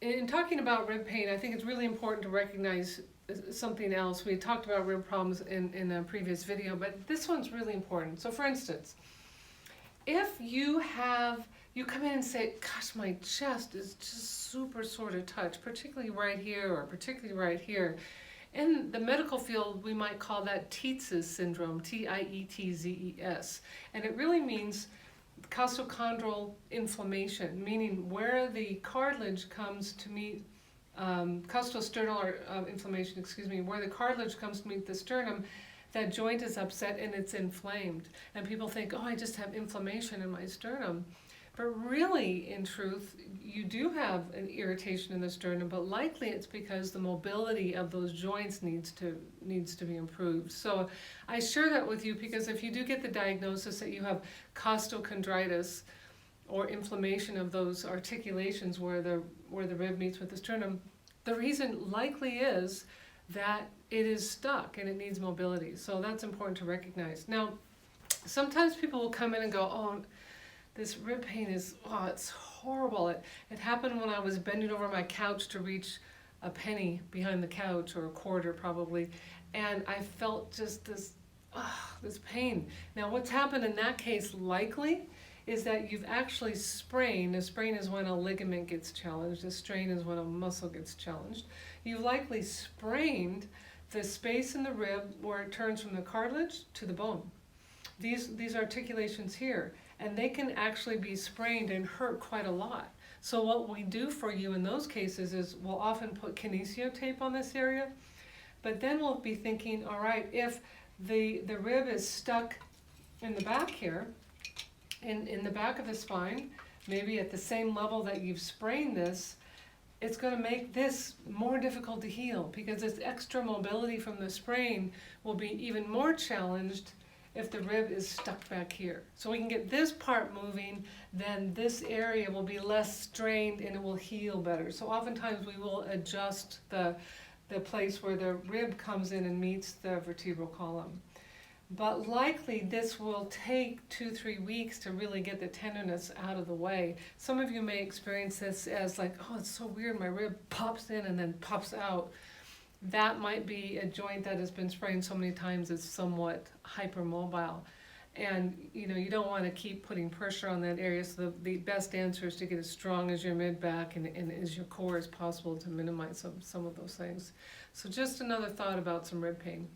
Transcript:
in talking about rib pain, I think it's really important to recognize something else. We talked about rib problems in a previous video, but this one's really important. So for instance, if you come in and say, gosh, my chest is just super sore to touch, particularly right here or particularly right here. In the medical field, we might call that Tietz's syndrome, Tietzes. And it really means costochondral inflammation, meaning where the cartilage comes to meet costosternal inflammation, excuse me, where the cartilage comes to meet the sternum, that joint is upset and it's inflamed. And people think, oh, I just have inflammation in my sternum. But really, in truth, you do have an irritation in the sternum, but likely it's because the mobility of those joints needs to be improved. So I share that with you because if you do get the diagnosis that you have costochondritis or inflammation of those articulations where the rib meets with the sternum, the reason likely is that it is stuck and it needs mobility. So that's important to recognize. Now, sometimes people will come in and go, oh, this rib pain is, oh, it's horrible. It happened when I was bending over my couch to reach a penny behind the couch, or a quarter probably, and I felt just this pain. Now what's happened in that case likely is that you've actually sprained. A sprain is when a ligament gets challenged. A strain is when a muscle gets challenged. You've likely sprained the space in the rib where it turns from the cartilage to the bone. These articulations here, and they can actually be sprained and hurt quite a lot. So what we do for you in those cases is we'll often put kinesio tape on this area, but then we'll be thinking, all right, if the rib is stuck in the back here, in the back of the spine, maybe at the same level that you've sprained this, it's going to make this more difficult to heal because this extra mobility from the sprain will be even more challenged if the rib is stuck back here. So we can get this part moving, then this area will be less strained and it will heal better. So oftentimes we will adjust the place where the rib comes in and meets the vertebral column. But likely this will take 2-3 weeks to really get the tenderness out of the way. Some of you may experience this as like, oh, it's so weird, my rib pops in and then pops out. That might be a joint that has been sprained so many times it's somewhat hypermobile. And you don't want to keep putting pressure on that area, so the best answer is to get as strong as your mid-back and as your core as possible to minimize some of those things. So just another thought about some rib pain.